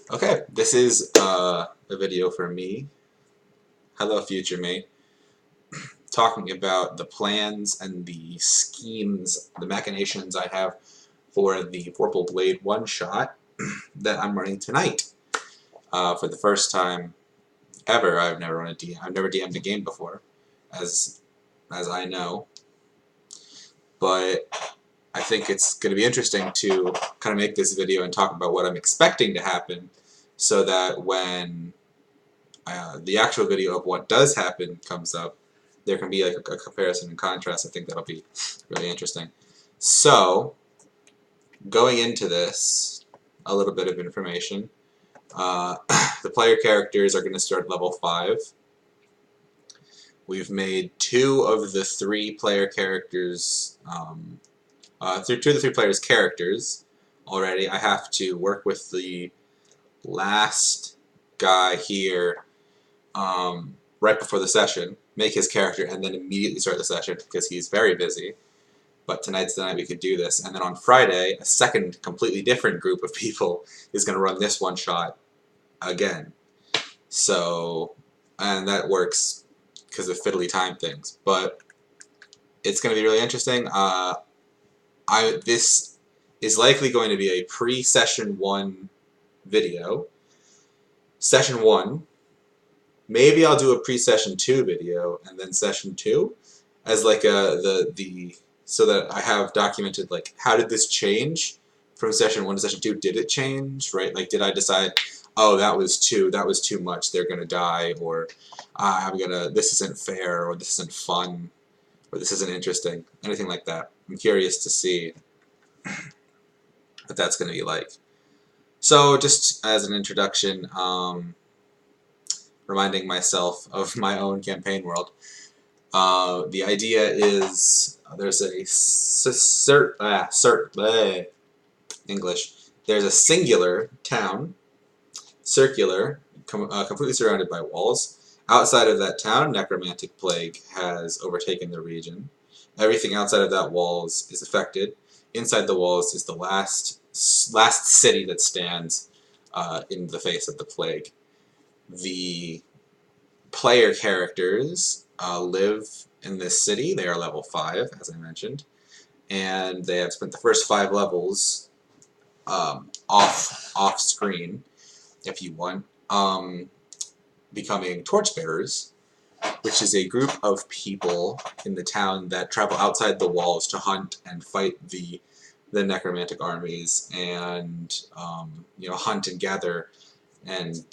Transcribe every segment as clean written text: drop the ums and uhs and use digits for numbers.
Okay, this is a video for me. Hello, future me. Talking about the plans and the schemes, the machinations I have for the Vorpal Blade one-shot that I'm running tonight. For the first time ever, I've never run a DM. I've never DM'd a game before, as I know. But I think it's going to be interesting to kind of make this video and talk about what I'm expecting to happen, so that when the actual video of what does happen comes up, there can be like a comparison and contrast. I think that'll be really interesting. So, going into this, a little bit of information. The player characters are going to start level 5. We've made 2 of the 3 player characters, 2 of the 3 players' characters already. I have to work with the last guy here right before the session, make his character, and then immediately start the session because he's very busy. But tonight's the night we could do this. And then on Friday, a second completely different group of people is going to run this one shot again. So, and that works because of fiddly time things. But it's going to be really interesting. This is likely going to be a pre-session 1 video. Session 1. Maybe I'll do a pre-session 2 video and then session 2 as like so that I have documented like how did this change from session 1 to session 2? Did it change, right? Like did I decide, oh, that was too much, they're gonna die, or this isn't fair, or this isn't fun, or this isn't interesting, anything like that. I'm curious to see what that's gonna be like. So just as an introduction, reminding myself of my own campaign world. The idea is there's a English. There's a singular town, circular, completely surrounded by walls. Outside of that town, necromantic plague has overtaken the region. Everything outside of that walls is affected. Inside the walls is the last city that stands in the face of the plague. The player characters live in this city. They are level 5, as I mentioned, and they have spent the first 5 levels off screen, if you want, becoming torchbearers, which is a group of people in the town that travel outside the walls to hunt and fight the necromantic armies, and hunt and gather and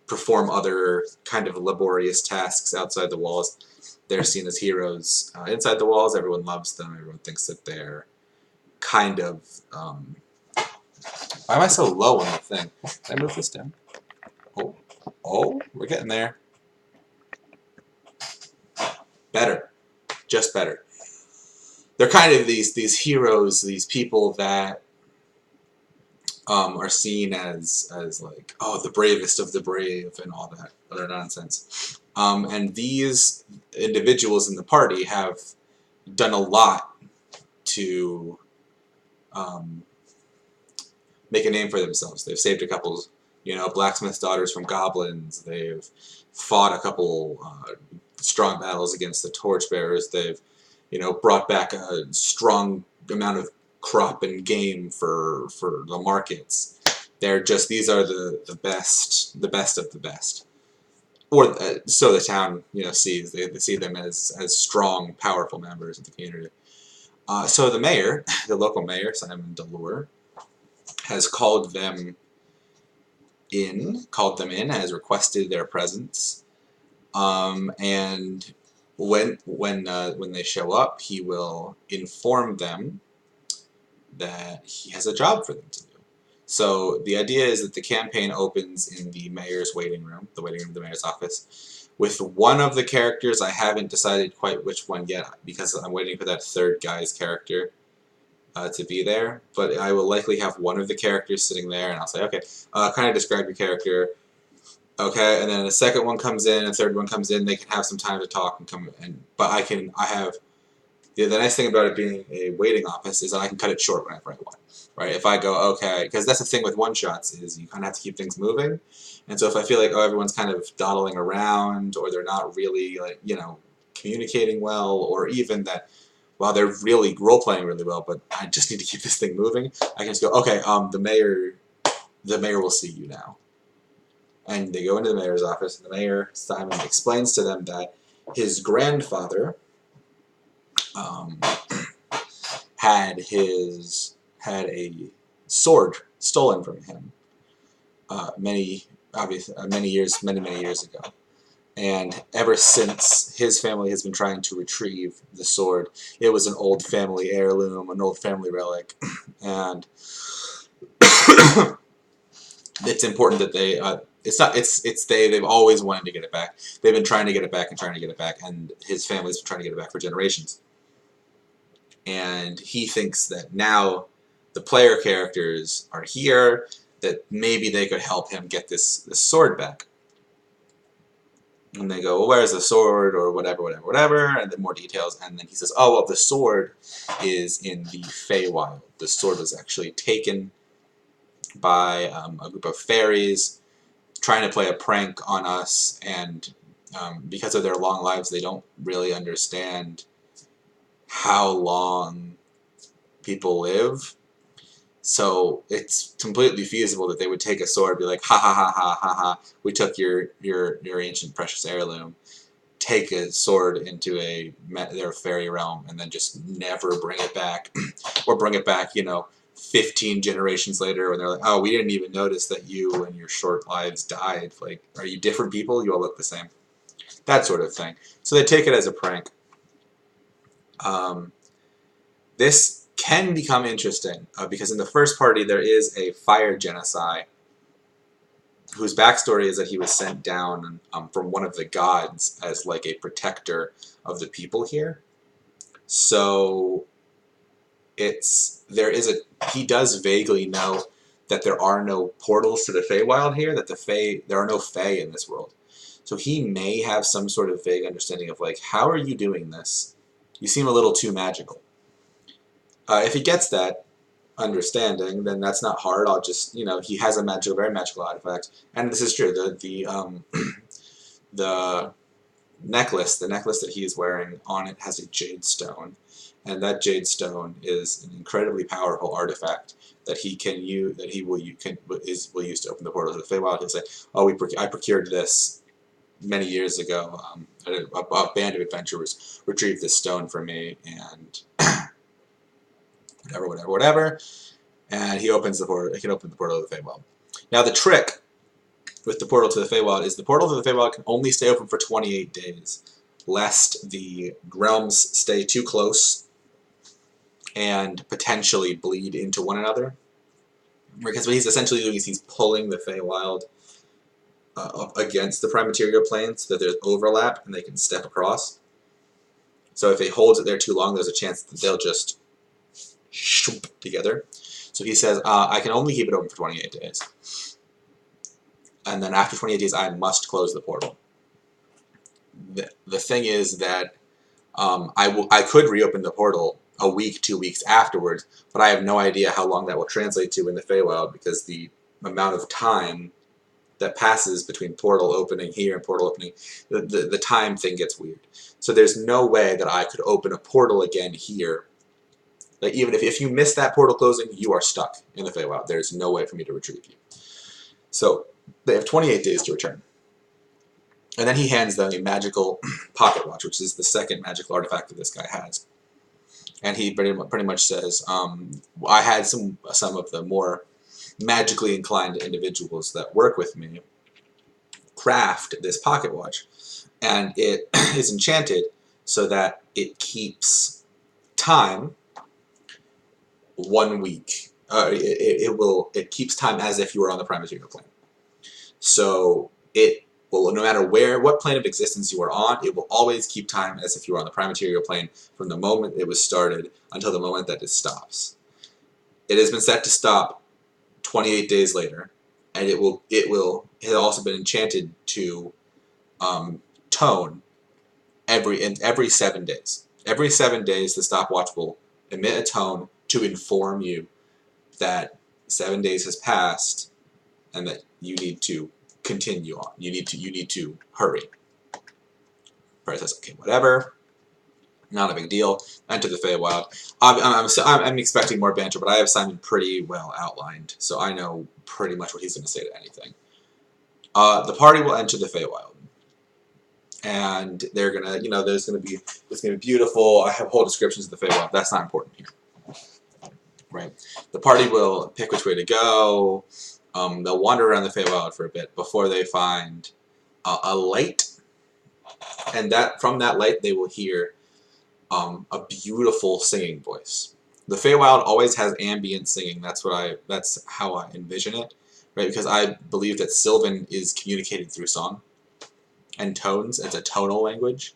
perform other kind of laborious tasks outside the walls. They're seen as heroes. Inside the walls, everyone loves them. Everyone thinks that they're kind of... why am I so low on the thing? Can I move this down? Oh, we're getting there. Better. Just better. They're kind of these heroes, these people that are seen as like, oh, the bravest of the brave and all that other nonsense. And these individuals in the party have done a lot to make a name for themselves. They've saved a couple, blacksmith's daughters from goblins. They've fought a couple strong battles against the torchbearers. They've, brought back a strong amount of crop and game for the markets. These are the best of the best, or so the town sees. They see them as strong, powerful members of the community. So the mayor, the local mayor, Simon Delure, has called them in, has requested their presence, and when they show up, he will inform them that he has a job for them to do. So the idea is that the campaign opens in the mayor's waiting room, the waiting room of the mayor's office, with one of the characters. I haven't decided quite which one yet because I'm waiting for that third guy's character to be there. But I will likely have one of the characters sitting there, and I'll say, okay, kind of describe your character. Okay, and then a second one comes in, a third one comes in. They can have some time to talk and come in. But I have the nice thing about it being a waiting office is that I can cut it short whenever I want. Right? If I go, okay, because that's the thing with one-shots is you kind of have to keep things moving. And so if I feel like, oh, everyone's kind of dawdling around, or they're not really, like, communicating well, or even that, well, they're really role-playing really well, but I just need to keep this thing moving, I can just go, okay, the mayor will see you now. And they go into the mayor's office, and the mayor, Simon, explains to them that his grandfather had a sword stolen from him many years ago, and ever since his family has been trying to retrieve the sword. It was an old family heirloom, an old family relic, and it's important that they. They've always wanted to get it back. They've been trying to get it back and trying to get it back, and his family's been trying to get it back for generations. And he thinks that now the player characters are here, that maybe they could help him get this sword back. And they go, well, where's the sword, or whatever, and then more details. And then he says, oh, well, the sword is in the Feywild. The sword was actually taken by a group of fairies trying to play a prank on us, and because of their long lives, they don't really understand how long people live. So it's completely feasible that they would take a sword and be like, ha ha ha ha ha ha, we took your ancient precious heirloom, take a sword into their fairy realm, and then just never bring it back. Or bring it back, 15 generations later, when they're like, oh, we didn't even notice that you and your short lives died. Like, are you different people? You all look the same. That sort of thing. So they take it as a prank. This can become interesting, because in the first party there is a fire genocide whose backstory is that he was sent down from one of the gods as like a protector of the people here. So he does vaguely know that there are no portals to the Feywild here, that there are no Fey in this world. So he may have some sort of vague understanding of like, how are you doing this? You seem a little too magical. If he gets that understanding, then that's not hard. I'll just, he has a very magical artifact, and this is true. The necklace that he is wearing on it has a jade stone, and that jade stone is an incredibly powerful artifact that he can use. That he will use to open the portal to the Feywild. He'll say, "Oh, I procured this many years ago. A band of adventurers retrieved this stone for me, and." Whatever, and he opens the portal. He can open the portal to the Feywild. Now the trick with the portal to the Feywild is the portal to the Feywild can only stay open for 28 days, lest the realms stay too close and potentially bleed into one another. Because what he's essentially doing is he's pulling the Feywild up against the Prime Material plane so that there's overlap and they can step across. So if he holds it there too long, there's a chance that they'll just together. So he says, I can only keep it open for 28 days. And then after 28 days, I must close the portal. The thing is that I could reopen the portal a week, 2 weeks afterwards, but I have no idea how long that will translate to in the Feywild, because the amount of time that passes between portal opening here and portal opening, the time thing gets weird. So there's no way that I could open a portal again here. Like, even if you miss that portal closing, you are stuck in the Feywild. There's no way for me to retrieve you. So they have 28 days to return. And then he hands them a magical pocket watch, which is the second magical artifact that this guy has. And he pretty much says, I had some of the more magically inclined individuals that work with me craft this pocket watch. And it is enchanted so that it keeps time 1 week. It keeps time as if you were on the Prime Material plane. So it will, no matter what plane of existence you are on, it will always keep time as if you were on the Prime Material plane from the moment it was started until the moment that it stops. It has been set to stop 28 days later, and it has also been enchanted to tone every 7 days. Every 7 days, the stopwatch will emit a tone to inform you that 7 days has passed and that you need to continue on. You need to hurry. Fairy says, okay, whatever. Not a big deal. Enter the Feywild. I'm expecting more banter, but I have Simon pretty well outlined, so I know pretty much what he's going to say to anything. The party will enter the Feywild, and they're gonna, it's gonna be beautiful. I have whole descriptions of the Feywild. That's not important here, right? The party will pick which way to go. They'll wander around the Feywild for a bit before they find a light, and from that light they will hear a beautiful singing voice. The Feywild always has ambient singing. That's how I envision it, right? Because I believe that Sylvan is communicated through song and tones. It's a tonal language.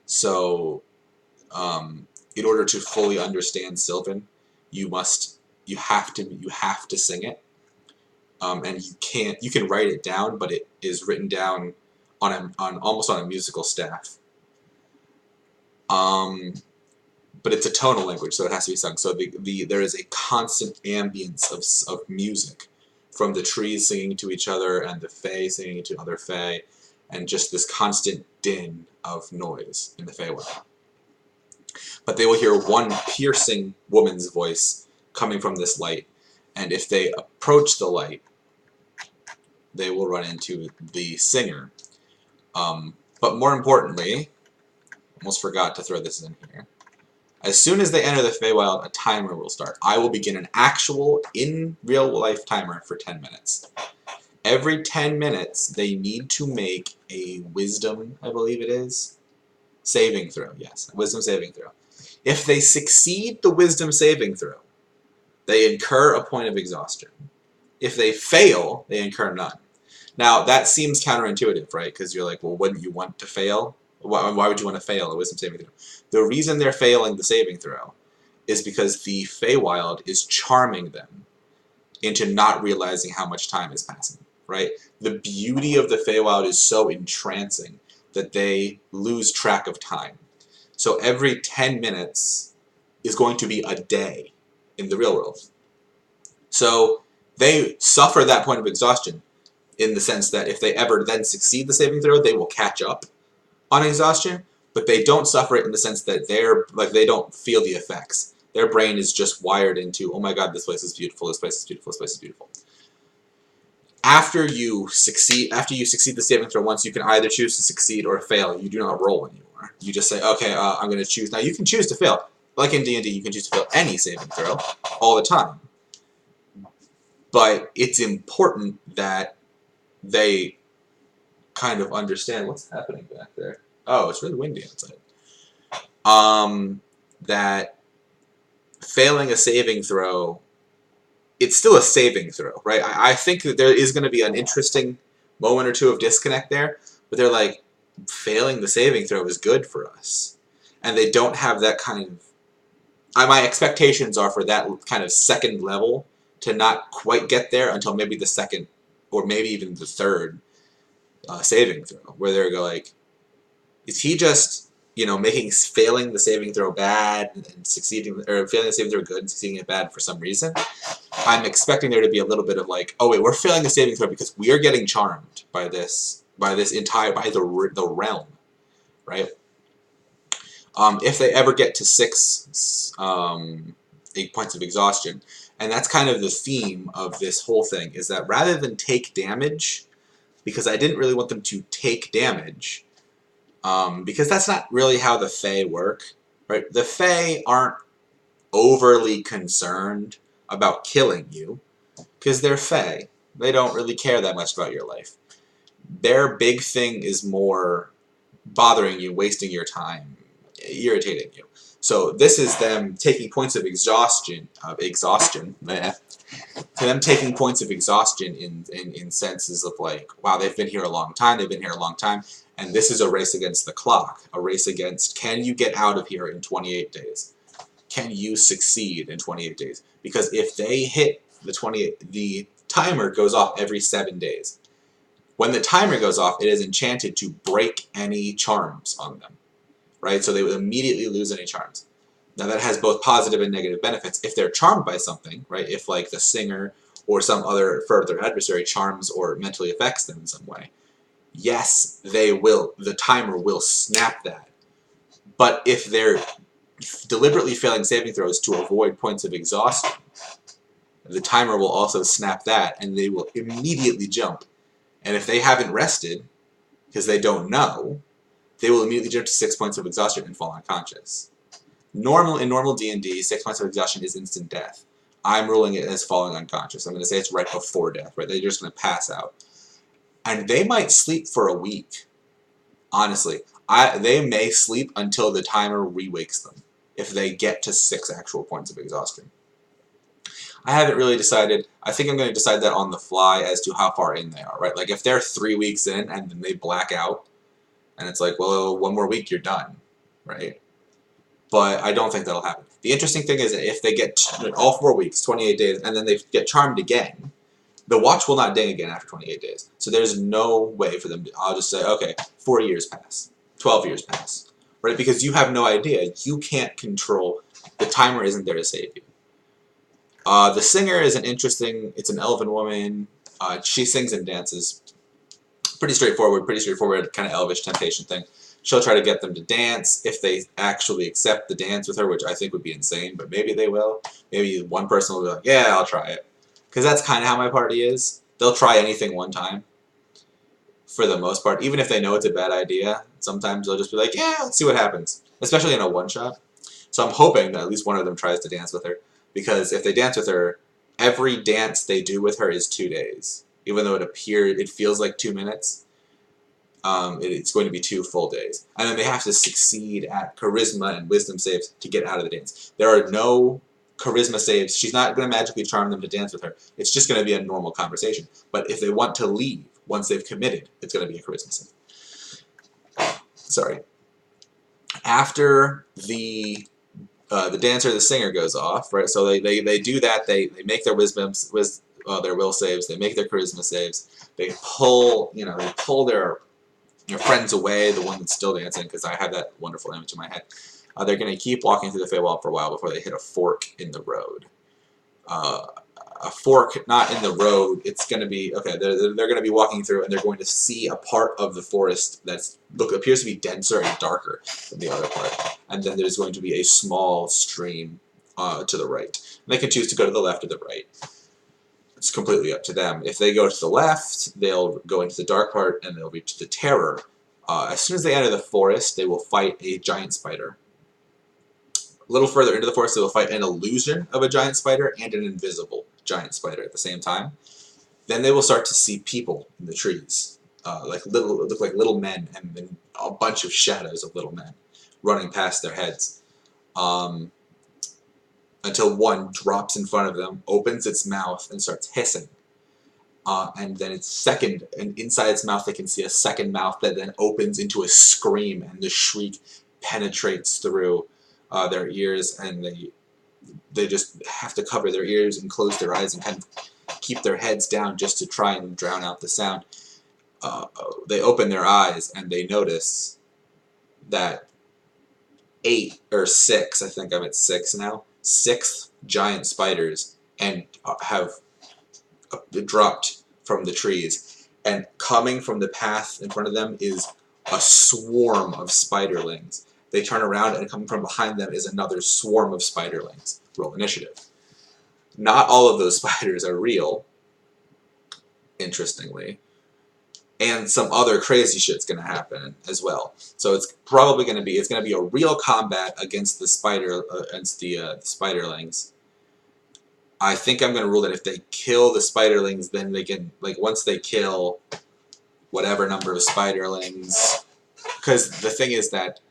So, in order to fully understand Sylvan, you have to sing it. And you can write it down, but it is written down almost on a musical staff. But it's a tonal language, so it has to be sung. So there is a constant ambience of music, from the trees singing to each other and the Fae singing to other Fae, and just this constant din of noise in the Feywild. But they will hear one piercing woman's voice coming from this light, and if they approach the light, they will run into the singer. But more importantly, almost forgot to throw this in here. As soon as they enter the Feywild, a timer will start. I will begin an actual, in real life timer for 10 minutes. Every 10 minutes, they need to make a wisdom, I believe it is, saving throw. Yes, a wisdom saving throw. If they succeed the wisdom saving throw, they incur a point of exhaustion. If they fail, they incur none. Now, that seems counterintuitive, right? Because you're like, well, wouldn't you want to fail? Why would you want to fail a wisdom saving throw? The reason they're failing the saving throw is because the Feywild is charming them into not realizing how much time is passing, right? The beauty of the Feywild is so entrancing that they lose track of time. So every 10 minutes is going to be a day in the real world. So they suffer that point of exhaustion in the sense that if they ever then succeed the saving throw, they will catch up on exhaustion, but they don't suffer it in the sense that they don't feel the effects. Their brain is just wired into, oh my god, this place is beautiful, this place is beautiful, this place is beautiful. After you succeed the saving throw once, you can either choose to succeed or fail. You do not roll anymore. You just say, okay, I'm going to choose. Now, you can choose to fail. Like in D&D, you can choose to fail any saving throw all the time. But it's important that they kind of understand what's happening back there. Oh, it's really windy outside. That failing a saving throw, it's still a saving throw, right? I think that there is going to be an interesting moment or two of disconnect there, but they're like, failing the saving throw is good for us. And they don't have that kind of... my expectations are for that kind of second level to not quite get there until maybe the second, or maybe even the third saving throw, where they're like, is he just, failing the saving throw bad and succeeding, or failing the saving throw good and succeeding it bad for some reason? I'm expecting there to be a little bit of like, oh wait, we're failing the saving throw because we are getting charmed by the realm, right? If they ever get to 6 points of exhaustion, and that's kind of the theme of this whole thing, is that rather than take damage, because I didn't really want them to take damage, because that's not really how the Fae work, right? The Fae aren't overly concerned about killing you, because they're Fae. They don't really care that much about your life. Their big thing is more bothering you, wasting your time, irritating you. So this is them taking points of exhaustion, to them taking points of exhaustion in senses of like, wow, they've been here a long time, and this is a race against the clock, a race against, can you get out of here in 28 days? Can you succeed in 28 days? Because if they hit the 28, the timer goes off every 7 days. When the timer goes off, it is enchanted to break any charms on them, right? So they would immediately lose any charms. Now that has both positive and negative benefits. If they're charmed by something, right? If like the singer or some other further adversary charms or mentally affects them in some way, yes, they will. The timer will snap that. But if they're deliberately failing saving throws to avoid points of exhaustion, the timer will also snap that, and they will immediately jump. And if they haven't rested, because they don't know, they will immediately jump to 6 points of exhaustion and fall unconscious. In normal D&D, 6 points of exhaustion is instant death. I'm ruling it as falling unconscious. I'm going to say it's right before death, right? They're just going to pass out. And they might sleep for a week. Honestly, they may sleep until the timer re-wakes them if they get to 6 actual points of exhaustion. I haven't really decided. I think I'm going to decide that on the fly as to how far in they are, right? Like if they're 3 weeks in and then they black out, and it's like, well, 1 more week, you're done, right? But I don't think that'll happen. The interesting thing is that if they get all 4 weeks, 28 days, and then they get charmed again, the watch will not ding again after 28 days. So there's no way for them to, I'll just say, okay, 4 years pass, 12 years pass, right? Because you have no idea. You can't control, the timer isn't there to save you. The singer is it's an elven woman. She sings and dances. Pretty straightforward, kind of elvish temptation thing. She'll try to get them to dance if they actually accept the dance with her, which I think would be insane, but maybe they will. Maybe one person will be like, yeah, I'll try it. Because that's kind of how my party is. They'll try anything one time, for the most part. Even if they know it's a bad idea, sometimes they'll just be like, yeah, let's see what happens. Especially in a one-shot. So I'm hoping that at least one of them tries to dance with her. Because if they dance with her, every dance they do with her is 2 days. Even though it feels like 2 minutes. It's going to be 2 full days. And then they have to succeed at charisma and wisdom saves to get out of the dance. There are no charisma saves. She's not going to magically charm them to dance with her. It's just going to be a normal conversation. But if they want to leave once they've committed, it's going to be a charisma save. Sorry. After the dancer, the singer goes off, right? So they do that. They make their their will saves. They make their charisma saves. They pull their friends away, the one that's still dancing, because I have that wonderful image in my head. They're going to keep walking through the Feywild for a while before they hit a fork in the road. A fork, not in the road, it's going to be, okay, they're going to be walking through and they're going to see a part of the forest that appears to be denser and darker than the other part. And then there's going to be a small stream to the right. And they can choose to go to the left or the right. It's completely up to them. If they go to the left, they'll go into the dark part and they'll reach the terror. As soon as they enter the forest, they will fight a giant spider. A little further into the forest, they will fight an illusion of a giant spider and an invisible giant spider at the same time. Then they will start to see people in the trees, look like little men, and then a bunch of shadows of little men running past their heads. Until one drops in front of them, opens its mouth, and starts hissing. And then and inside its mouth they can see a second mouth that then opens into a scream, and the shriek penetrates through their ears, and they just have to cover their ears and close their eyes and kind of keep their heads down just to try and drown out the sound. They open their eyes and they notice that 8 or 6, I think I'm at 6 now, 6 giant spiders and have dropped from the trees, and coming from the path in front of them is a swarm of spiderlings. They turn around and coming from behind them is another swarm of spiderlings. Roll initiative. Not all of those spiders are real, interestingly, and some other crazy shit's gonna happen as well. So it's probably gonna be a real combat against the spiderlings. I think I'm gonna rule that if they kill the spiderlings, then they can, like, once they kill whatever number of spiderlings, because the thing is that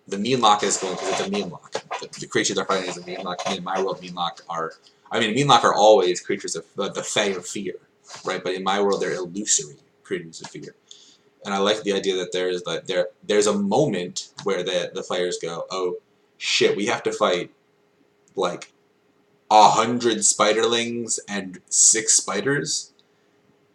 the Meanlock is going, because it's a Meanlock. The creature they're fighting is a Meanlock. In my world, Meanlock are always creatures of the Fae of fear, right? But in my world, they're illusory creatures of fear. And I like the idea that there's a moment where the players go, oh shit, we have to fight like 100 spiderlings and 6 spiders,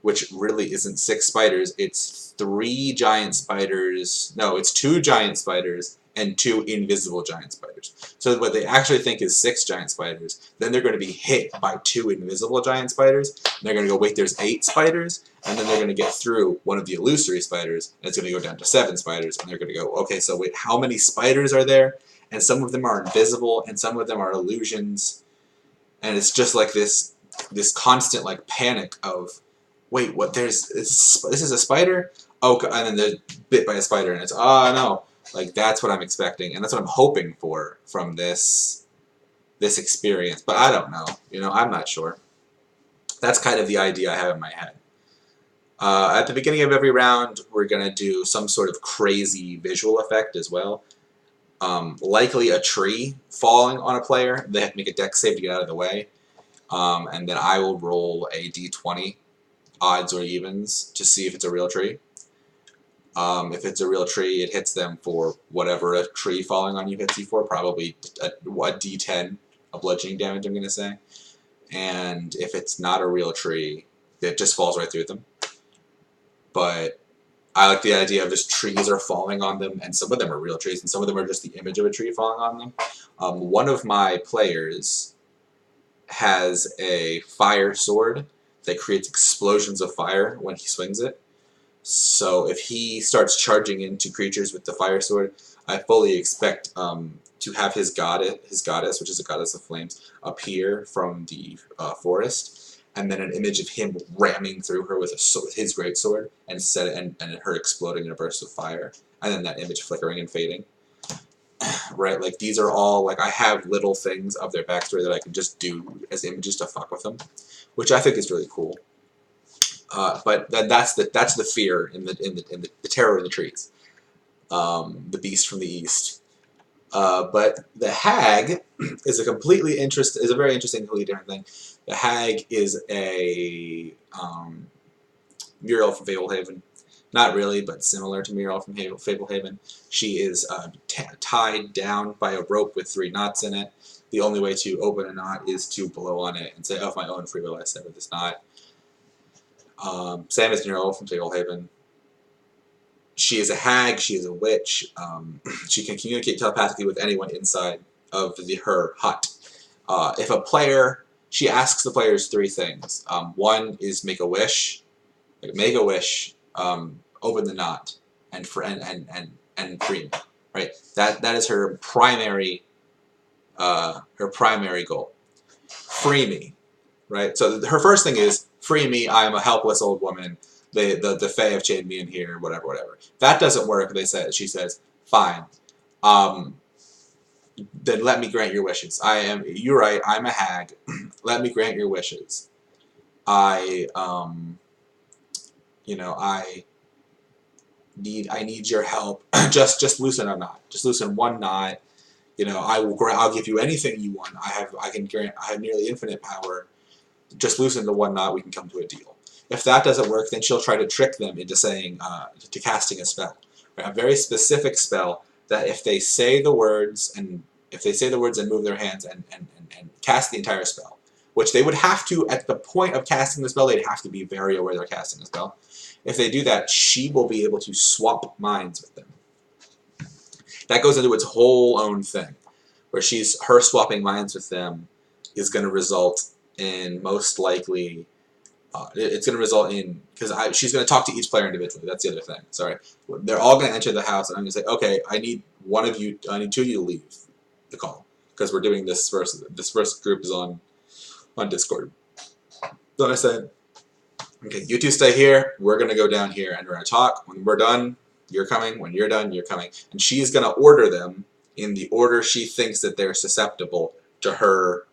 which really isn't 6 spiders. It's 3 giant spiders. No, it's 2 giant spiders and 2 invisible giant spiders. So what they actually think is 6 giant spiders. Then they're going to be hit by 2 invisible giant spiders. And they're going to go, wait, there's 8 spiders? And then they're going to get through one of the illusory spiders, and it's going to go down to 7 spiders. And they're going to go, okay, so wait, how many spiders are there? And some of them are invisible, and some of them are illusions. And it's just like this constant like panic of, wait, what? This is a spider? Oh, and then they're bit by a spider, and it's, oh no. Like, that's what I'm expecting, and that's what I'm hoping for from this experience. But I don't know. You know, I'm not sure. That's kind of the idea I have in my head. At the beginning of every round, we're going to do some sort of crazy visual effect as well. Likely a tree falling on a player. They have to make a dex save to get out of the way. And then I will roll a d20, odds or evens, to see if it's a real tree. If it's a real tree, it hits them for whatever a tree falling on you hits you for, probably a d10 of bludgeoning damage, I'm going to say. And if it's not a real tree, it just falls right through them. But I like the idea of just trees are falling on them, and some of them are real trees, and some of them are just the image of a tree falling on them. One of my players has a fire sword that creates explosions of fire when he swings it. So if he starts charging into creatures with the fire sword, I fully expect to have his goddess, which is a goddess of flames, appear from the forest, and then an image of him ramming through her with his greatsword, and her exploding in a burst of fire, and then that image flickering and fading. Right, like these are all, like, I have little things of their backstory that I can just do as images to fuck with them, which I think is really cool. But that's the fear in the terror of the trees, the beast from the east. But the hag is a very interesting, completely different thing. The hag is a Muriel from Fablehaven. Not really, but similar to Muriel from Fablehaven. She is tied down by a rope with 3 knots in it. The only way to open a knot is to blow on it and say, of my own free will I sever this knot. Same as Muriel from Fablehaven. She is a hag, she is a witch. She can communicate telepathically with anyone inside of her hut. She asks the players 3 things. One is make a wish. Open the knot, and free me. Right. That is her primary goal. Free me. Right. So her first thing is free me. I am a helpless old woman. The Fae have chained me in here. Whatever. That doesn't work. She says, fine. Then let me grant your wishes. You're right. I'm a hag. Let me grant your wishes. I need your help. just loosen a knot. Just loosen one knot. I'll give you anything you want. I have nearly infinite power. Just loosen the one knot. We can come to a deal. If that doesn't work, then she'll try to trick them into saying to casting a spell, right? A very specific spell that if they say the words and move their hands and cast the entire spell, which they would have to at the point of casting the spell, they'd have to be very aware they're casting the spell. If they do that, she will be able to swap minds with them. That goes into its whole own thing, where her swapping minds with them is going to result in most likely. It's going to result in, because she's going to talk to each player individually. That's the other thing. Sorry, they're all going to enter the house, and I'm going to say, okay, I need 2 of you to leave the call, because we're doing this first. This first group is on Discord. Then I said, okay, you 2 stay here. We're going to go down here, and we're going to talk. When we're done, you're coming. When you're done, you're coming. And she's going to order them in the order she thinks that they're susceptible to her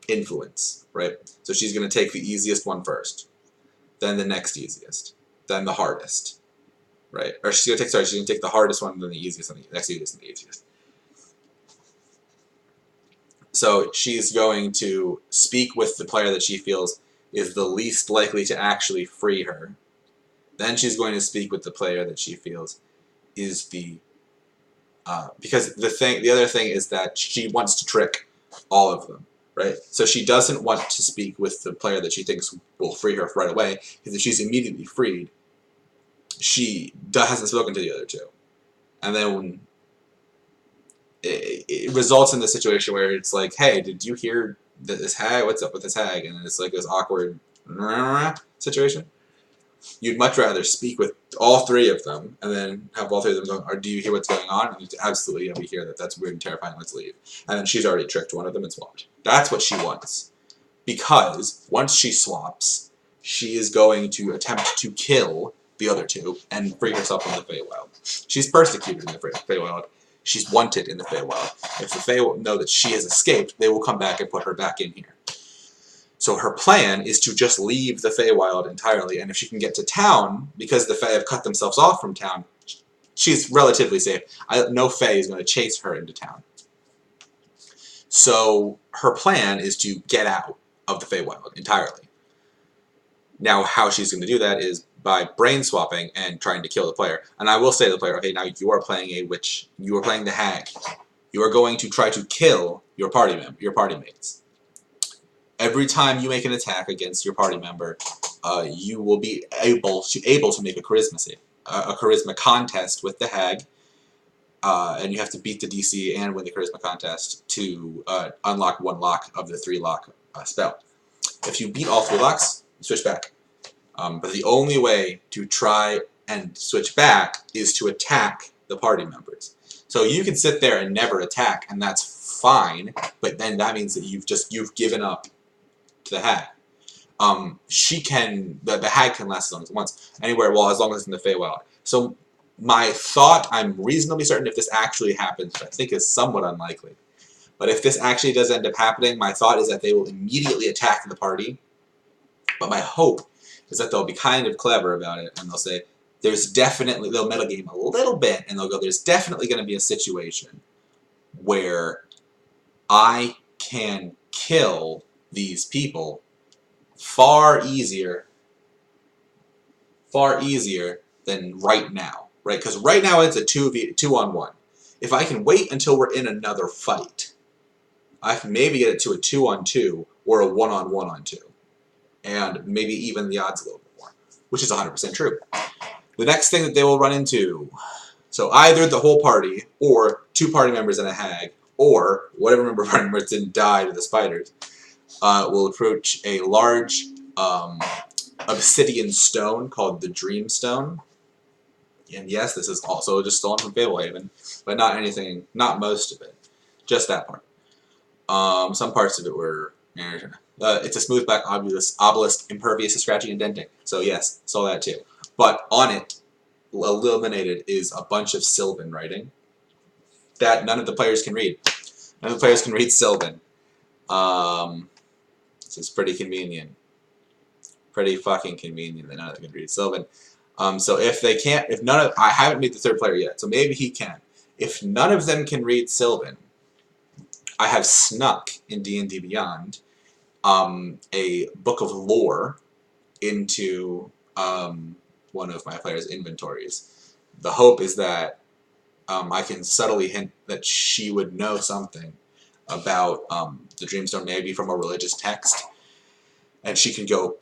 influence, right? So she's going to take the easiest one first, then the next easiest, then the hardest, right? Or she's going to take the hardest one, then the easiest, and the next easiest, and the easiest. So she's going to speak with the player that she feels is the least likely to actually free her. Then she's going to speak with the player that she feels is because the other thing is that she wants to trick all of them. Right? So she doesn't want to speak with the player that she thinks will free her right away, because if she's immediately freed, she hasn't spoken to the other 2. And then it results in the situation where it's like, hey, did you hear this hag? What's up with this hag? And it's like this awkward situation. You'd much rather speak with all three of them and then have all three of them going, or do you hear what's going on? And you absolutely, yeah, we hear that. That's weird and terrifying. Let's leave. And then she's already tricked one of them and swapped. That's what she wants. Because once she swaps, she is going to attempt to kill the other two and free herself from the Feywild. She's persecuted in the Feywild. She's wanted in the Feywild. If the Fey know that she has escaped, they will come back and put her back in here. So her plan is to just leave the Feywild entirely, and if she can get to town, because the Fey have cut themselves off from town, she's relatively safe. No Fey is going to chase her into town. So her plan is to get out of the Feywild entirely. Now, how she's going to do that is by brain swapping and trying to kill the player. And I will say to the player, okay, now you are playing a witch. You are playing the hag. You are going to try to kill your party mates. Every time you make an attack against your party member, you will be able to make a charisma contest with the hag, and you have to beat the DC and win the charisma contest to unlock one lock of the 3-lock spell. If you beat all 3 locks, you switch back. But the only way to try and switch back is to attack the party members. So you can sit there and never attack, and that's fine. But then that means that you've given up to the hag. The hag can last as long as once, anywhere, well, as long as it's in the Feywild. So my thought, I'm reasonably certain if this actually happens, but I think is somewhat unlikely. But if this actually does end up happening, my thought is that they will immediately attack the party. But my hope is that they'll be kind of clever about it, and they'll say, they'll metagame a little bit, and they'll go, there's definitely going to be a situation where I can kill these people far easier than right now, right? Because right now it's a 2-on-1. If I can wait until we're in another fight, I can maybe get it to a 2-on-2 or a 1-on-1-on-2, and maybe even the odds a little bit more, which is 100% true. The next thing that they will run into, so either the whole party, or 2 party members and a hag, or whatever party members didn't die to the spiders, will approach a large obsidian stone called the Dreamstone. And yes, this is also just stolen from Fablehaven, but not most of it, just that part. Some parts of it were. It's a smooth black obelisk, impervious to scratching and denting. So yes, saw that too. But on it, illuminated, is a bunch of Sylvan writing that none of the players can read. None of the players can read Sylvan. This is pretty convenient. Pretty fucking convenient that none of them can read Sylvan. So if they can't, I haven't made the 3rd player yet, so maybe he can. If none of them can read Sylvan, I have snuck in D&D Beyond a book of lore into one of my players' inventories. The hope is that I can subtly hint that she would know something about the Dreamstone, maybe from a religious text, and she can go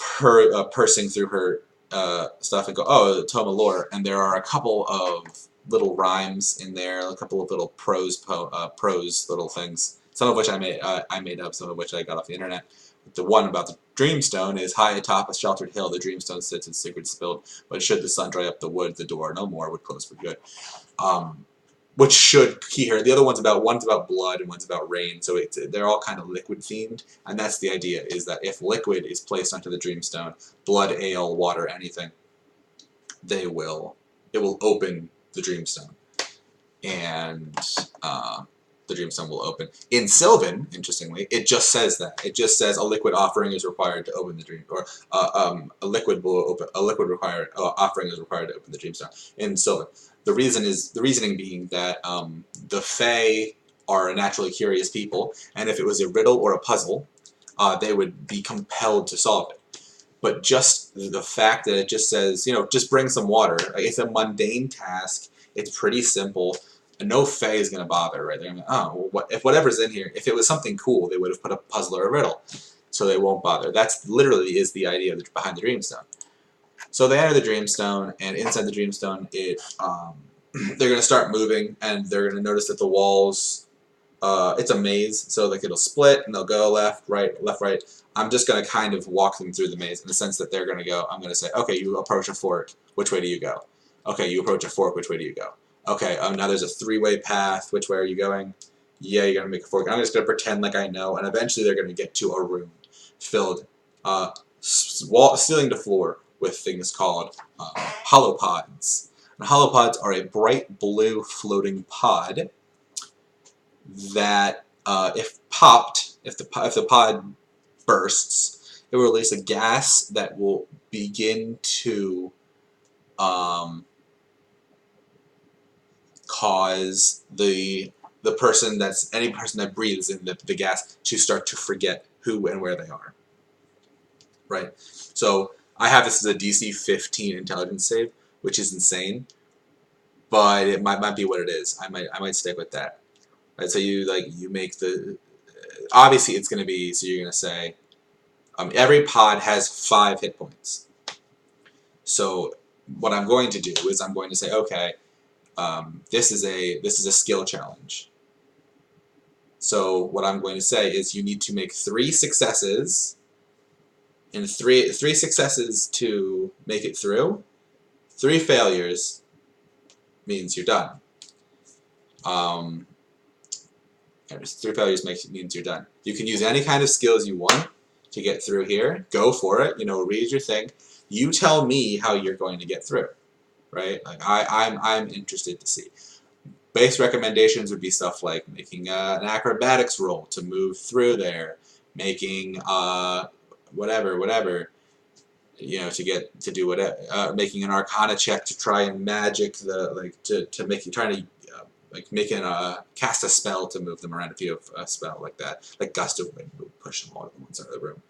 pursing through her stuff and go, oh, the Tome of Lore, and there are a couple of little rhymes in there, a couple of little prose little things, some of which I made up, some of which I got off the internet. The one about the Dreamstone is, high atop a sheltered hill, the Dreamstone sits its secret spilled, but should the sun dry up the wood, the door no more would close for good. Which should key her. The other one's about blood and one's about rain, so they're all kind of liquid themed, and that's the idea, is that if liquid is placed onto the Dreamstone, blood, ale, water, anything, it will open the Dreamstone, and the Dreamstone will open. In Sylvan, interestingly, it just says that. It just says a liquid offering is required to open the dream, or a liquid offering is required to open the Dreamstone. In Sylvan, the reasoning being that the Fae are a naturally curious people, and if it was a riddle or a puzzle, they would be compelled to solve it. But just the fact that it just says, just bring some water, it's a mundane task. It's pretty simple. And no Fae is going to bother, right? They're going to, oh, well, if whatever's in here, if it was something cool, they would have put a puzzle or a riddle. So they won't bother. That's literally is the idea behind the Dreamstone. So they enter the Dreamstone, and inside the Dreamstone, they're going to start moving, and they're going to notice that the walls it's a maze, so like it'll split and they'll go left, right, left, right. I'm just going to kind of walk them through the maze in the sense that they're going to go, I'm going to say, okay, you approach a fork, which way do you go? Okay, you approach a fork, which way do you go? Okay, now there's a three-way path, which way are you going? Yeah, you're going to make a fork. I'm just going to pretend like I know, and eventually they're going to get to a room filled ceiling to floor with things called holopods. And holopods are a bright blue floating pod that, if popped, if the pod bursts, it will release a gas that will begin to cause any person that breathes in the gas to start to forget who and where they are. Right? So I have this as a DC 15 intelligence save, which is insane, but it might be what it is. I might stick with that. Right? So you make the obviously it's going to be, so you're going to say every pod has 5 hit points. So what I'm going to do is I'm going to say, okay, this is a skill challenge. So what I'm going to say is you need to make 3 successes, and three successes to make it through. 3 failures means you're done. 3 failures means you're done. You can use any kind of skills you want to get through here. Go for it. Read your thing. You tell me how you're going to get through. Right? Like I'm interested to see. Base recommendations would be stuff like making an acrobatics roll to move through there, making whatever, to do whatever, making an Arcana check to try and magic making cast a spell to move them around if you have a spell like that, like Gust of Wind would push them all to one side of the room.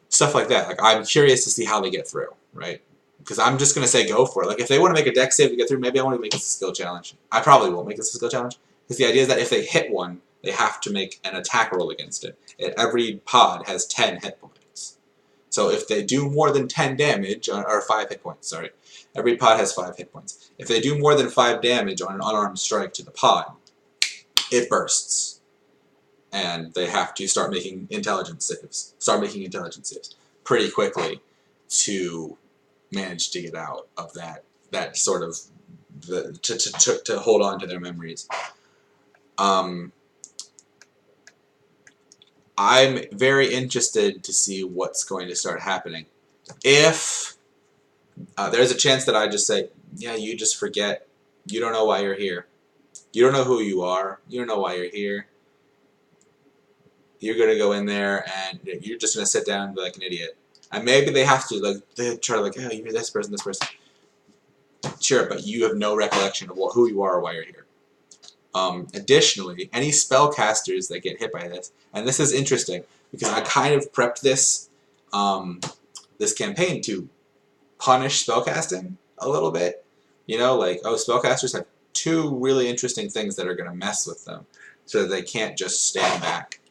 Stuff like that. Like I'm curious to see how they get through, right? Because I'm just going to say go for it. Like, if they want to make a dex save to get through, maybe I want to make this a skill challenge. I probably will make this a skill challenge. Because the idea is that if they hit one, they have to make an attack roll against it. Every pod has 10 hit points. So if they do more than 10 damage, or 5 hit points, sorry. Every pod has 5 hit points. If they do more than 5 damage on an unarmed strike to the pod, it bursts. And they have to start making intelligence saves. Pretty quickly to manage to get out of that sort of to hold on to their memories. I'm very interested to see what's going to start happening. If there's a chance that I just say, yeah, you just forget. You don't know why you're here. You don't know who you are. You don't know why you're here. You're going to go in there and you're just going to sit down and be like an idiot. And maybe they have to, they try to, oh, you're this person. Sure, but you have no recollection of who you are or why you're here. Additionally, any spellcasters that get hit by this, and this is interesting, because I kind of prepped this, this campaign to punish spellcasting a little bit. Spellcasters have 2 really interesting things that are going to mess with them, so that they can't just stand back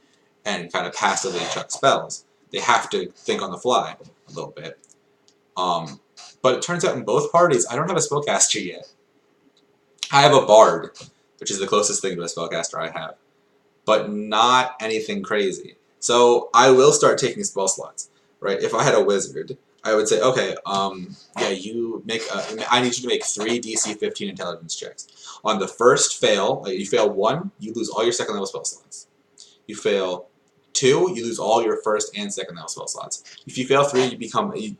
and kind of passively chuck spells. They have to think on the fly a little bit. But it turns out in both parties, I don't have a spellcaster yet. I have a bard, which is the closest thing to a spellcaster I have, but not anything crazy. So I will start taking spell slots, right? If I had a wizard, I would say, okay, I need you to make 3 DC 15 intelligence checks. On the first fail, you fail 1, you lose all your second level spell slots. You fail 2, you lose all your first and second level spell slots. If you fail 3,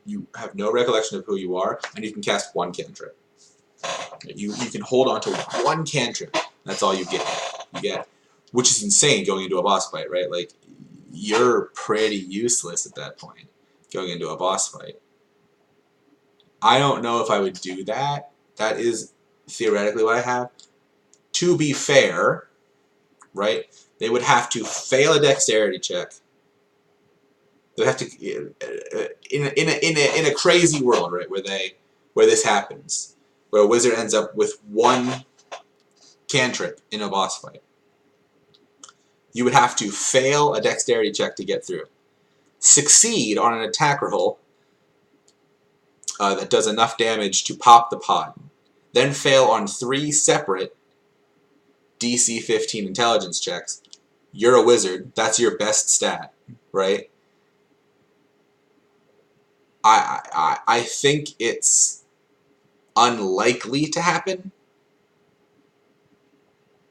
you have no recollection of who you are, and you can cast 1 cantrip. You can hold on to 1 cantrip. That's all you get. Which is insane going into a boss fight, right? Like, you're pretty useless at that point, going into a boss fight. I don't know if I would do that. That is theoretically what I have. To be fair, right? They would have to fail a dexterity check. They have to in a crazy world, right, where this happens, where a wizard ends up with 1 cantrip in a boss fight. You would have to fail a dexterity check to get through. Succeed on an attack roll that does enough damage to pop the pod. Then fail on 3 separate DC 15 intelligence checks. You're a wizard. That's your best stat, right? I think it's unlikely to happen.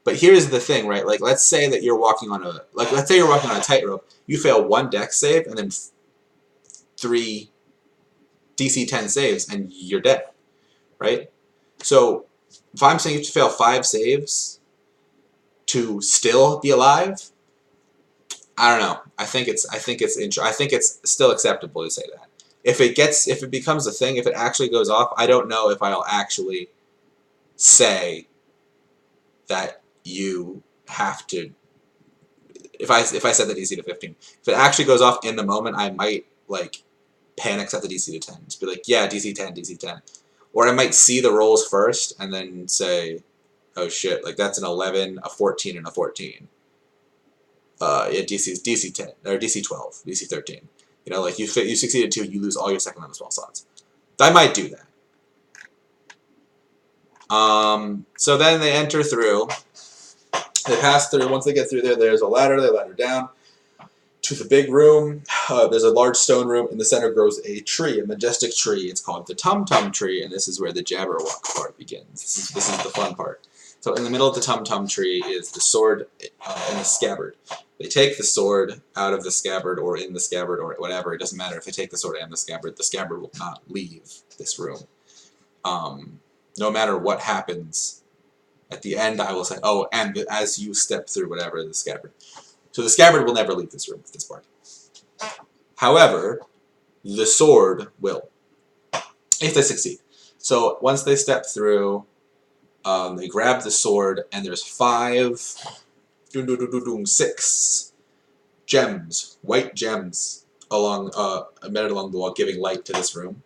But here's the thing, right? Like, let's say that you're walking on a tightrope. You fail 1 dex save and then 3 DC 10 saves, and you're dead, right? So if I'm saying you have to fail 5 saves to still be alive, I don't know. I think it's still acceptable to say that. If it becomes a thing, if it actually goes off, I don't know if I'll actually say that you have to. If I set the DC to 15, if it actually goes off in the moment, I might like panic set the DC to 10. Just be like, yeah, DC 10, DC 10, or I might see the rolls first and then say, oh shit, like that's an 11, a 14, and a 14. Yeah, DC 10 or DC 12, DC 13. You know, like you succeeded 2, you lose all your second level spell slots. I might do that. So then they enter through. They pass through. Once they get through there, there's a ladder. They ladder down to the big room. There's a large stone room. In the center grows a tree, a majestic tree. It's called the Tum Tum tree, and this is where the Jabberwock part begins. This is the fun part. So in the middle of the Tum Tum tree is the sword and the scabbard. They take the sword out of the scabbard or in the scabbard or whatever. It doesn't matter if they take the sword and the scabbard will not leave this room. No matter what happens, at the end I will say, oh, and as you step through whatever, the scabbard. So the scabbard will never leave this room with this part. However, the sword will, if they succeed. So once they step through, they grab the sword, and there's 6 gems, white gems, embedded along the wall, giving light to this room.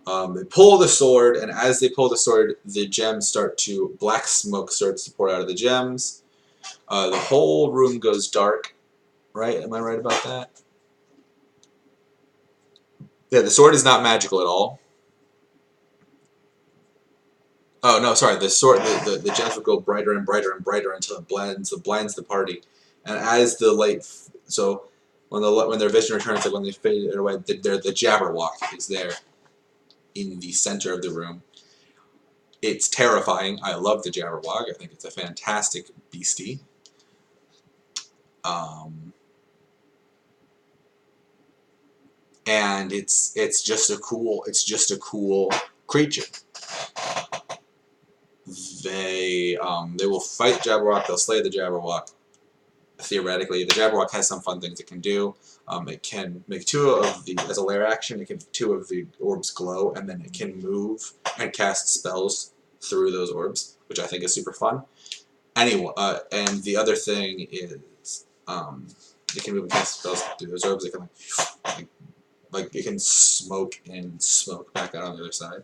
They pull the sword, and as they pull the sword, the gems black smoke starts to pour out of the gems. The whole room goes dark, right? Am I right about that? Yeah, the sword is not magical at all. Oh no, sorry. The sword, the gems will go brighter and brighter and brighter until it blinds the party. And as the light, so when their vision returns, like when they fade away, the Jabberwock is there in the center of the room. It's terrifying. I love the Jabberwock. I think it's a fantastic beastie. And it's just a cool creature. They will fight Jabberwock. They'll slay the Jabberwock. Theoretically, the Jabberwock has some fun things it can do. It can make as a lair action, it can make 2 of the orbs glow, and then it can move and cast spells through those orbs, which I think is super fun. Anyway, and the other thing is, it can move and cast spells through those orbs. It can like it can smoke and smoke back out on the other side.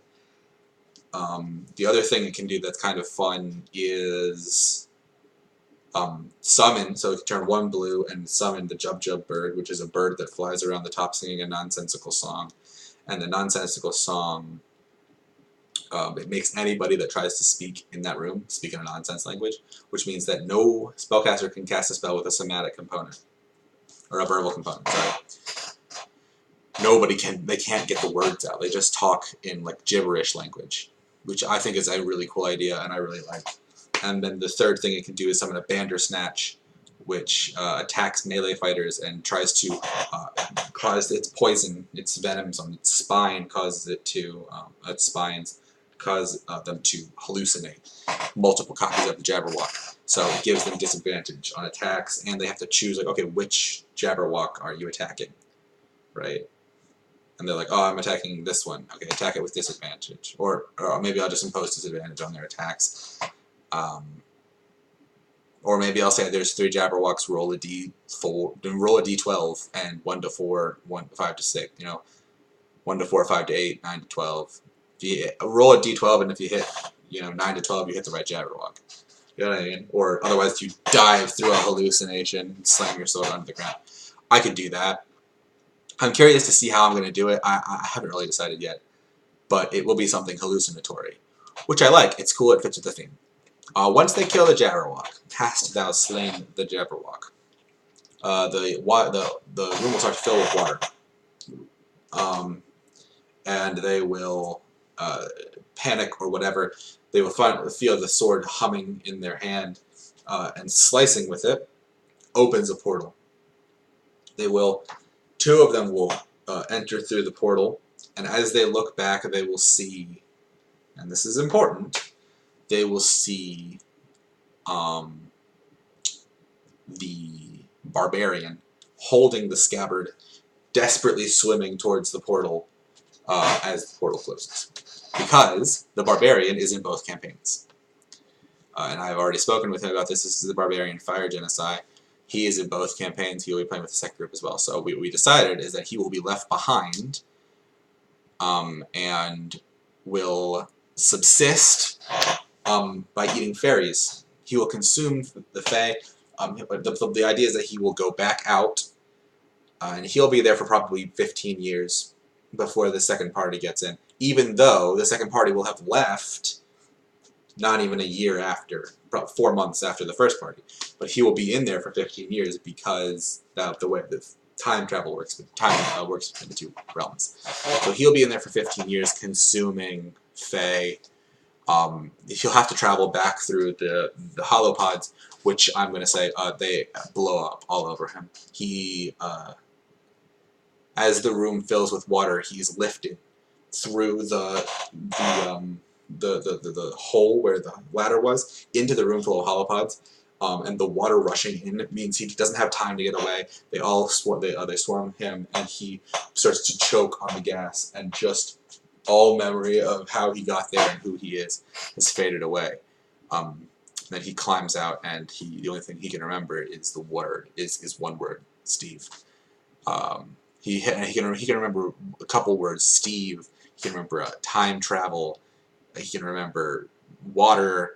The other thing it can do that's kind of fun is summon, so it can turn 1 blue and summon the Jub Jub bird, which is a bird that flies around the top singing a nonsensical song. And the nonsensical song, it makes anybody that tries to speak in that room speak in a nonsense language, which means that no spellcaster can cast a spell with a somatic component, or a verbal component, sorry. They can't get the words out. They just talk in like gibberish language, which I think is a really cool idea and I really like. And then the third thing it can do is summon a Bandersnatch, which attacks melee fighters and tries to cause its poison, its venoms on its spine, causes it to its spines cause them to hallucinate multiple copies of the Jabberwock. So it gives them disadvantage on attacks, and they have to choose like, okay, which Jabberwock are you attacking, right? And they're like, oh, I'm attacking this one. Okay, attack it with disadvantage. Or maybe I'll just impose disadvantage on their attacks. Or maybe I'll say there's 3 Jabberwocks, roll a d12, and 1 to 4, 5 to 6, 1 to 4, 5 to 8, 9 to 12. Roll a d12, and if you hit, 9 to 12, you hit the right Jabberwock. You know what I mean? Or otherwise you dive through a hallucination and slam your sword onto the ground. I could do that. I'm curious to see how I'm going to do it. I haven't really decided yet. But it will be something hallucinatory, which I like. It's cool. It fits with the theme. Once they kill the Jabberwock, hast thou slain the Jabberwock, the room will start to fill with water. And they will panic or whatever. They will feel the sword humming in their hand, and slicing with it opens a portal. Two of them will enter through the portal, and as they look back, they will see, and this is important, they will see the barbarian holding the scabbard, desperately swimming towards the portal as the portal closes. Because the barbarian is in both campaigns. And I've already spoken with him about this. This is the Barbarian Fire Genocide. He is in both campaigns. He will be playing with the second group as well. So what we decided is that he will be left behind and will subsist by eating fairies. He will consume the Fae. The idea is that he will go back out, and he'll be there for probably 15 years before the second party gets in, even though the second party will have left not even a year after, about 4 months after the first party. But he will be in there for 15 years because the way the time travel works, works between the two realms. So he'll be in there for 15 years consuming Fae. He'll have to travel back through the hollow pods, which I'm going to say they blow up all over him. He, as the room fills with water, he's lifted through the hole where the ladder was into the room full of holopods, and the water rushing in means he doesn't have time to get away. They all swarm him, and he starts to choke on the gas, and just all memory of how he got there and who he is has faded away. Then he climbs out, and the only thing he can remember is the word is one word: Steve. He can remember a couple words: Steve. He can remember time travel. He can remember water,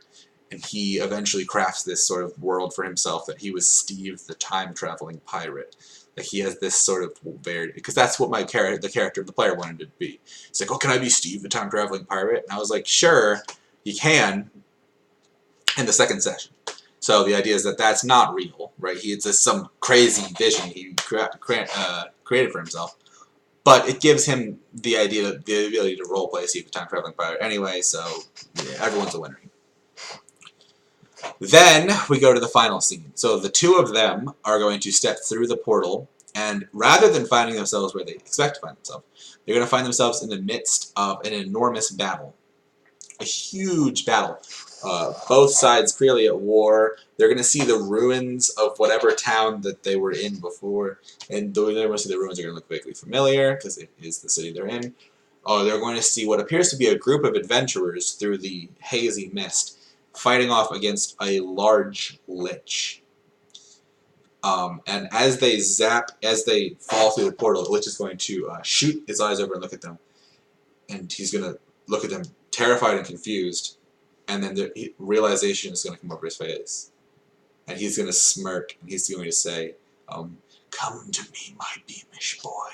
and he eventually crafts this sort of world for himself that he was Steve, the time-traveling pirate. Like he has this sort of because that's what the character of the player wanted to be. He's like, oh, can I be Steve, the time-traveling pirate? And I was like, sure, you can. In the second session. So the idea is that that's not real, right? It's just some crazy vision he created for himself. But it gives him the ability to roleplay Steve the Time Traveling Pirate anyway, so yeah, everyone's a winner. Then we go to the final scene. So the two of them are going to step through the portal, and rather than finding themselves where they expect to find themselves, they're going to find themselves in the midst of an enormous battle. A huge battle. Both sides clearly at war. They're going to see the ruins of whatever town that they were in before, and though they're going to see the ruins are going to look vaguely familiar because it is the city they're in. They're going to see what appears to be a group of adventurers through the hazy mist, fighting off against a large lich. And as they fall through the portal, the lich is going to shoot his eyes over and look at them, and he's going to look at them terrified and confused. And then the realization is going to come over his face. And he's going to smirk, and he's going to say, come to me, my beamish boy.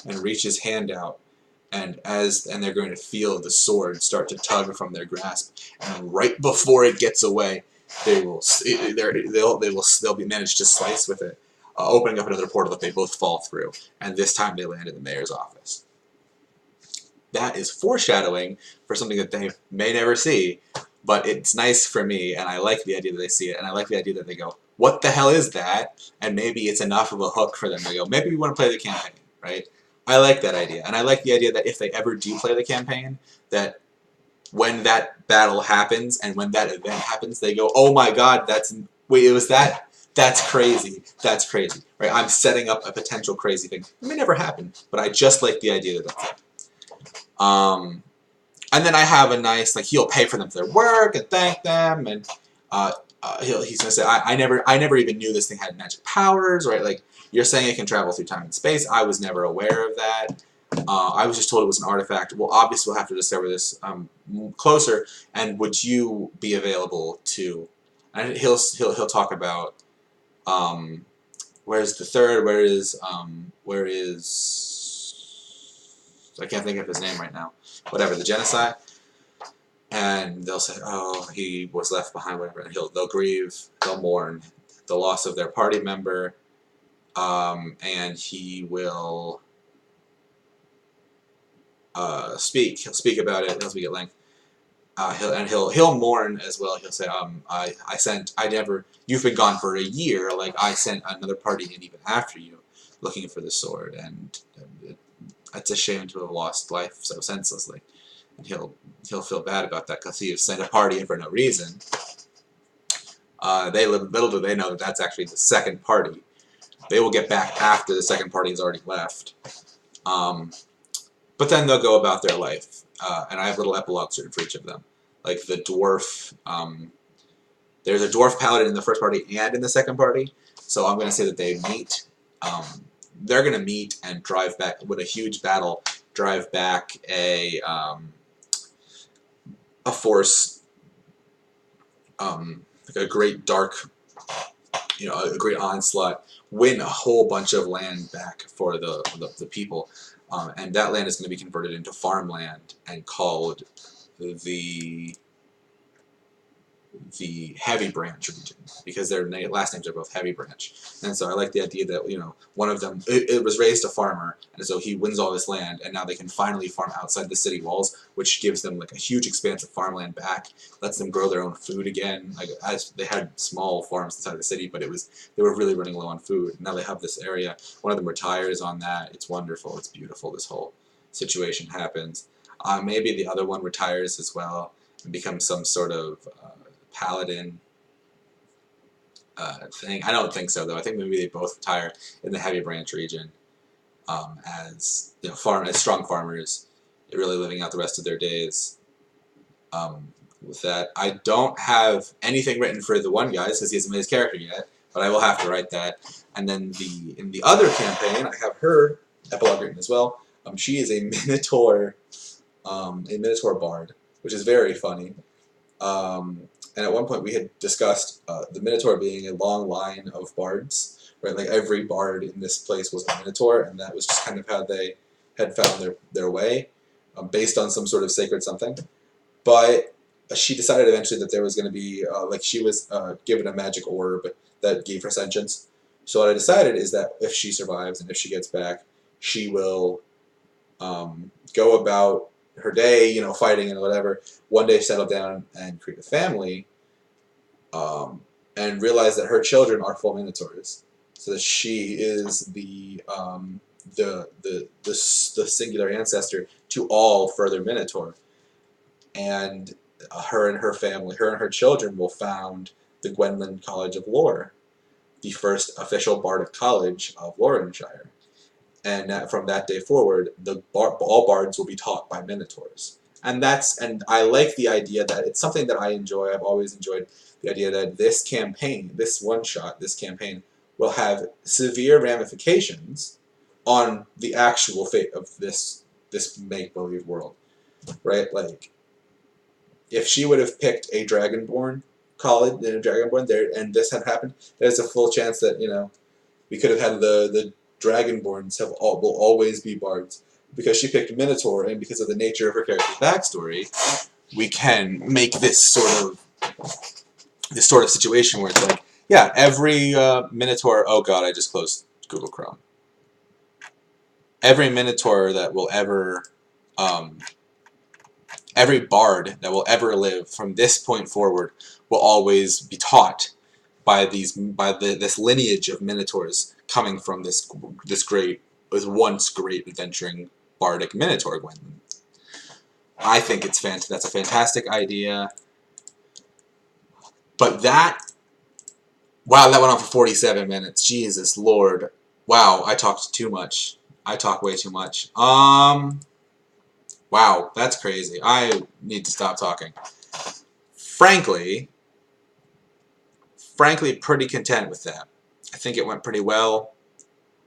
And reach his hand out, and they're going to feel the sword start to tug from their grasp. And right before it gets away, they'll be managed to slice with it, opening up another portal that they both fall through. And this time they land in the mayor's office. That is foreshadowing for something that they may never see, but it's nice for me, and I like the idea that they see it, and I like the idea that they go, what the hell is that? And maybe it's enough of a hook for them to go, maybe we want to play the campaign, right? I like that idea, and I like the idea that if they ever do play the campaign, that when that battle happens, and when that event happens, they go, oh my god, it was that? That's crazy. That's crazy, right? I'm setting up a potential crazy thing. It may never happen, but I just like the idea that that's it. And then I have a nice, he'll pay for them for their work and thank them, and he's gonna say, I never even knew this thing had magic powers, right? Like, you're saying it can travel through time and space. I was never aware of that. I was just told it was an artifact. Well, obviously we'll have to discover this closer. And would you be available to? And he'll talk about where's the third? Where is I can't think of his name right now. Whatever, the genocide. and they'll say, "Oh, he was left behind," whatever. And they'll grieve, they'll mourn the loss of their party member, and he will speak. He'll speak about it. He'll speak at length. He'll mourn as well. He'll say, you've been gone for a year. Like I sent another party in even after you, looking for the sword, and it's a shame to have lost life so senselessly." And he'll feel bad about that because he has sent a party in for no reason. Little do they know that that's actually the second party. They will get back after the second party has already left. But then they'll go about their life, and I have little epilogues written for each of them. Like the dwarf, there's a dwarf paladin in the first party and in the second party, so I'm going to say that they meet. They're going to meet and drive back with a huge battle. Drive back a force, like a great dark, a great onslaught. Win a whole bunch of land back for the people. And that land is going to be converted into farmland and called the Heavy Branch region, because their last names are both Heavy Branch. And so I like the idea that, one of them, it was raised a farmer, and so he wins all this land, and now they can finally farm outside the city walls, which gives them like a huge expanse of farmland back, lets them grow their own food again. Like, as they had small farms inside the city, but they were really running low on food. Now they have this area. One of them retires on that. It's wonderful. It's beautiful. This whole situation happens. Maybe the other one retires as well and becomes some sort of paladin thing. I don't think so, though. I think maybe they both retire in the Heavy Branch region as as strong farmers, really living out the rest of their days. With that, I don't have anything written for the one guy because he hasn't made his character yet, but I will have to write that. And then in the other campaign, I have her epilogue written as well. She is a Minotaur bard, which is very funny. And at one point we had discussed the Minotaur being a long line of bards, right? Like every bard in this place was a Minotaur, and that was just kind of how they had found their way, based on some sort of sacred something. But she decided eventually that there was going to be, she was given a magic orb that gave her sentience. So what I decided is that if she survives and if she gets back, she will go about her day, fighting and whatever, one day settle down and create a family, and realize that her children are full Minotaurs, so that she is the singular ancestor to all further Minotaur, and her and her children will found the Gwynland College of Lore, the first official bardic college of Lorenshire. And from that day forward, all bards will be taught by Minotaurs. And I like the idea that it's something that I enjoy. I've always enjoyed the idea that this campaign, this campaign, will have severe ramifications on the actual fate of this make-believe world, right? Like, if she would have picked a Dragonborn college, and this had happened, there's a full chance that we could have had the Dragonborns will always be bards. Because she picked Minotaur, and because of the nature of her character's backstory, we can make this sort of situation where it's like, yeah, every Minotaur. Oh God, I just closed Google Chrome. Every Minotaur that will ever, every bard that will ever live from this point forward will always be taught by this lineage of Minotaurs coming from this once great adventuring bardic Minotaur Gwynland. I think that's a fantastic idea. But wow, that went on for 47 minutes. Jesus Lord. Wow, I talked too much. I talk way too much. Wow, that's crazy. I need to stop talking. Frankly, pretty content with that. I think it went pretty well.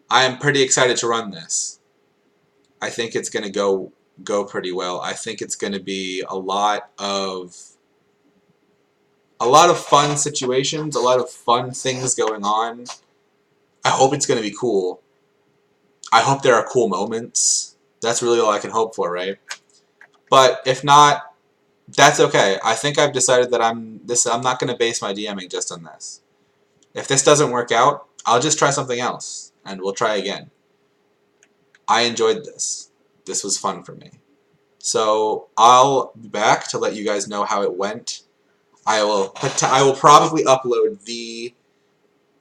I am pretty excited to run this. I think it's going to go pretty well. I think it's going to be a lot of fun situations, a lot of fun things going on. I hope it's going to be cool. I hope there are cool moments. That's really all I can hope for, right? But if not, that's okay. I think I've decided that I'm not going to base my DMing just on this. If this doesn't work out, I'll just try something else, and we'll try again. I enjoyed this. This was fun for me. So I'll be back to let you guys know how it went. I will probably upload the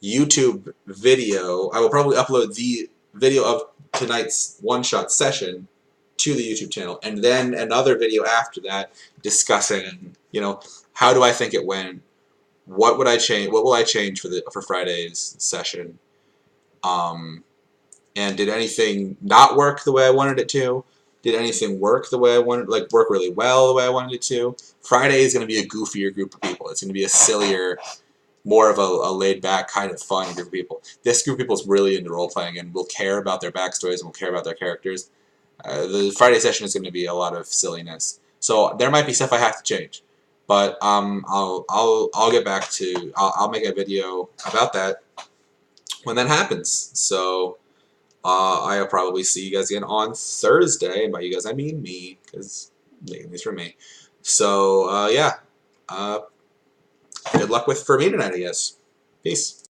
YouTube video. I will probably upload the video of tonight's one-shot session to the YouTube channel, and then another video after that discussing, how do I think it went? What would I change? What will I change for Friday's session? And did anything not work the way I wanted it to? Did anything work the way I wanted, work really well the way I wanted it to? Friday is going to be a goofier group of people. It's going to be a sillier, more of a laid-back, kind of fun group of people. This group of people is really into role-playing and will care about their backstories and will care about their characters. The Friday session is going to be a lot of silliness. So there might be stuff I have to change. But I'll get back to, I'll make a video about that when that happens. So I'll probably see you guys again on Thursday. And by you guys, I mean me, because making these for me. So, yeah. Good luck for me tonight, I guess. Peace.